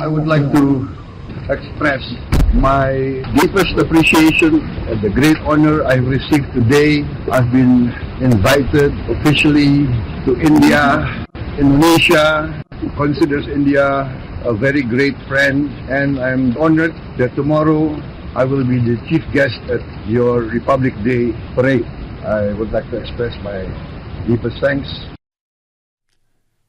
I would like to express my deepest appreciation at the great honor I've received today. I've been invited officially to India. Indonesia considers India a very great friend, and I'm honored that tomorrow I will be the chief guest at your Republic Day parade. I would like to express my deepest thanks.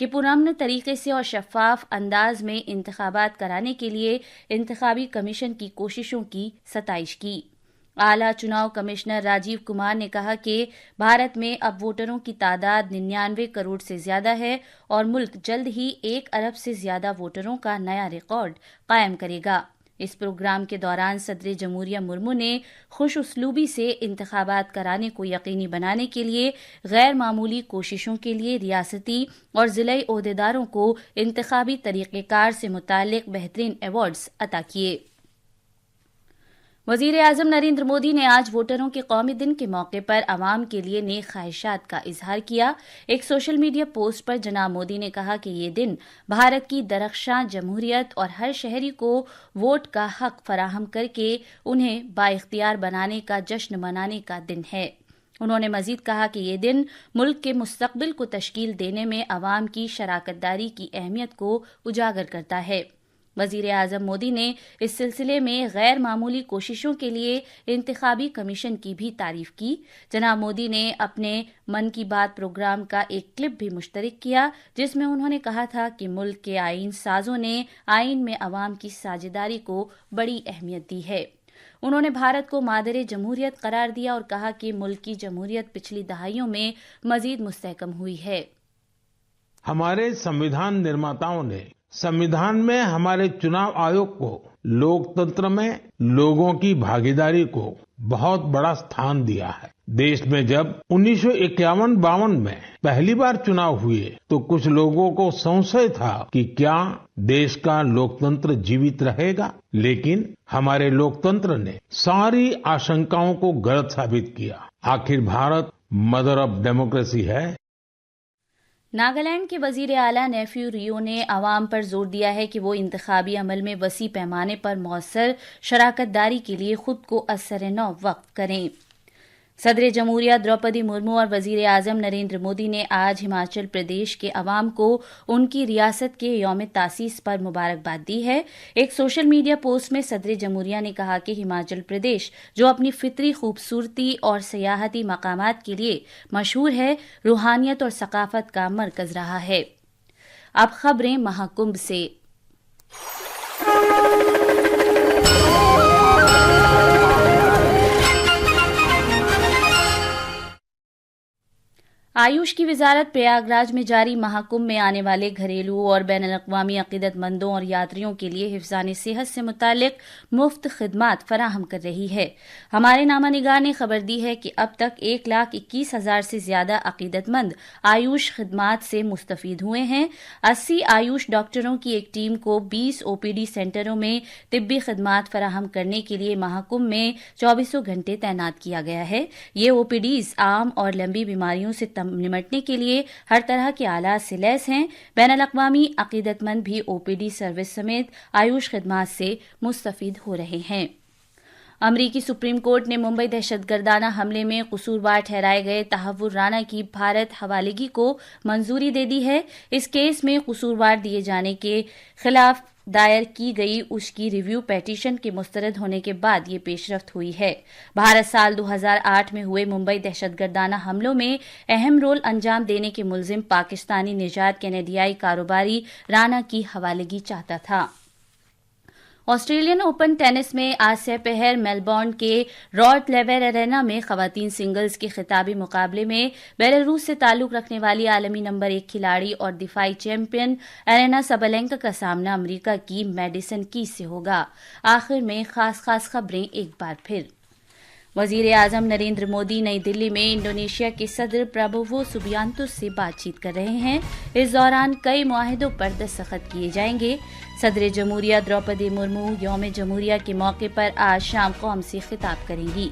کہ پرامن طریقے سے اور شفاف انداز میں انتخابات کرانے کے لیے انتخابی کمیشن کی کوششوں کی ستائش کی۔ اعلیٰ چناؤ کمشنر راجیو کمار نے کہا کہ بھارت میں اب ووٹروں کی تعداد 99 کروڑ سے زیادہ ہے اور ملک جلد ہی 1 ارب سے زیادہ ووٹروں کا نیا ریکارڈ قائم کرے گا۔ اس پروگرام کے دوران صدر جمہوریہ مرمو نے خوش اسلوبی سے انتخابات کرانے کو یقینی بنانے کے لیے غیر معمولی کوششوں کے لیے ریاستی اور ضلعی عہدیداروں کو انتخابی طریقہ کار سے متعلق بہترین ایوارڈز عطا کیے۔ وزیر اعظم نریندر مودی نے آج ووٹروں کے قومی دن کے موقع پر عوام کے لیے نیک خواہشات کا اظہار کیا۔ ایک سوشل میڈیا پوسٹ پر جناب مودی نے کہا کہ یہ دن بھارت کی درخشاں جمہوریت اور ہر شہری کو ووٹ کا حق فراہم کر کے انہیں بااختیار بنانے کا جشن منانے کا دن ہے۔ انہوں نے مزید کہا کہ یہ دن ملک کے مستقبل کو تشکیل دینے میں عوام کی شراکت داری کی اہمیت کو اجاگر کرتا ہے۔ وزیر اعظم مودی نے اس سلسلے میں غیر معمولی کوششوں کے لیے انتخابی کمیشن کی بھی تعریف کی۔ جناب مودی نے اپنے من کی بات پروگرام کا ایک کلپ بھی مشترک کیا جس میں انہوں نے کہا تھا کہ ملک کے آئین سازوں نے آئین میں عوام کی ساجھیداری کو بڑی اہمیت دی ہے۔ انہوں نے بھارت کو مادر جمہوریت قرار دیا اور کہا کہ ملک کی جمہوریت پچھلی دہائیوں میں مزید مستحکم ہوئی ہے۔ ہمارے سمویدھان نرماتاؤں نے سمویدھان میں ہمارے چناؤ آیوگ کو لوکتنتر میں لوگوں کی بھاگیداری کو بہت بڑا ستھان دیا ہے۔ دیش میں جب 1951-52 میں پہلی بار چناؤ ہوئے تو کچھ لوگوں کو سنشے تھا کہ کیا دیش کا لوکتنتر جیوت رہے گا، لیکن ہمارے لوکتنتر نے ساری آشنکاؤں کو غلط ثابت کیا۔ آخر بھارت مدر آف ڈیموکریسی ہے۔ ناگالینڈ کے وزیر اعلیٰ نیفیو ریو نے عوام پر زور دیا ہے کہ وہ انتخابی عمل میں وسیع پیمانے پر مؤثر شراکت داری کے لیے خود کو ازسر نو وقف کریں۔ صدر جمہوریہ دروپدی مرمو اور وزیر اعظم نریندر مودی نے آج ہماچل پردیش کے عوام کو ان کی ریاست کے یوم تاسیس پر مبارکباد دی ہے۔ ایک سوشل میڈیا پوسٹ میں صدر جمہوریہ نے کہا کہ ہماچل پردیش جو اپنی فطری خوبصورتی اور سیاحتی مقامات کے لیے مشہور ہے، روحانیت اور ثقافت کا مرکز رہا ہے۔ اب خبریں مہاکمبھ سے۔ آیوش کی وزارت پریاگراج میں جاری مہاکمبھ میں آنے والے گھریلو اور بین الاقوامی عقیدت مندوں اور یاتریوں کے لیے حفظان صحت سے متعلق مفت خدمات فراہم کر رہی ہے۔ ہمارے نامہ نگار نے خبر دی ہے کہ اب تک 1,21,000 سے زیادہ عقیدت مند آیوش خدمات سے مستفید ہوئے ہیں۔ 80 آیوش ڈاکٹروں کی ایک ٹیم کو 20 OPD سینٹروں میں طبی خدمات فراہم کرنے کے لیے مہاکمبھ میں 24 گھنٹے تعینات کیا گیا ہے۔ یہ OPDs عام اور لمبی بیماریوں سے نمٹنے کے لیے ہر طرح کے آلات سے لیس ہیں۔ بین الاقوامی عقیدت مند بھی OPD سروس سمیت آیوش خدمات سے مستفید ہو رہے ہیں۔ امریکی سپریم کورٹ نے ممبئی دہشت گردانہ حملے میں قصوروار ٹھہرائے گئے تحور رانا کی بھارت حوالگی کو منظوری دے دی ہے۔ اس کیس میں قصوروار دیے جانے کے خلاف دائر کی گئی اس کی ریویو پیٹیشن کے مسترد ہونے کے بعد یہ پیش رفت ہوئی ہے۔ بھارت سال 2008 میں ہوئے ممبئی دہشت گردانہ حملوں میں اہم رول انجام دینے کے ملزم پاکستانی نژاد کینیڈیائی کاروباری رانا کی حوالگی چاہتا تھا۔ آسٹریلین اوپن ٹینس میں آج سے پہر میلبورن کے رارڈ لیور ارینا میں خواتین سنگلز کے خطابی مقابلے میں بیلاروس سے تعلق رکھنے والی عالمی نمبر 1 کھلاڑی اور دفاعی چیمپئن ارینا سابالینکا کا سامنا امریکہ کی میڈیسن کیز سے ہوگا۔ آخر میں خاص خبریں ایک بار پھر۔ وزیر اعظم نریندر مودی نئی دلی میں انڈونیشیا کے صدر پرابوو سبیانتو سے بات چیت کر رہے ہیں۔ اس دوران کئی معاہدوں پر دستخط کیے جائیں گے۔ صدر جمہوریہ دروپدی مرمو یوم جمہوریہ کے موقع پر آج شام قوم سے خطاب کریں گی۔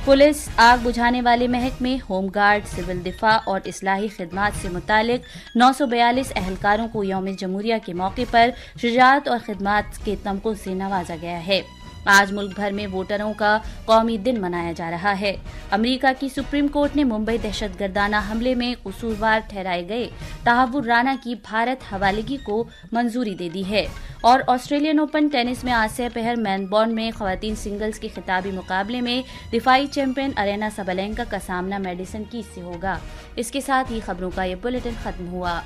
پولیس، آگ بجھانے والے محکمے، ہوم گارڈ، سول دفاع اور اصلاحی خدمات سے متعلق 942 اہلکاروں کو یوم جمہوریہ کے موقع پر شجاعت اور خدمات کے تمغوں سے نوازا گیا ہے۔ آج ملک بھر میں ووٹروں کا قومی دن منایا جا رہا ہے۔ امریکہ کی سپریم کورٹ نے ممبئی دہشت گردانہ حملے میں قصوروار ٹھہرائے گئے تحور رانا کی بھارت حوالگی کو منظوری دے دی ہے۔ اور آسٹریلین اوپن ٹینس میں آج سے پہر میلبورن میں خواتین سنگلز کے خطابی مقابلے میں دفاعی چیمپئن ارینا سابالینکا کا سامنا میڈیسن کیز سے ہوگا۔ اس کے ساتھ ہی خبروں کا یہ بلیٹن ختم ہوا۔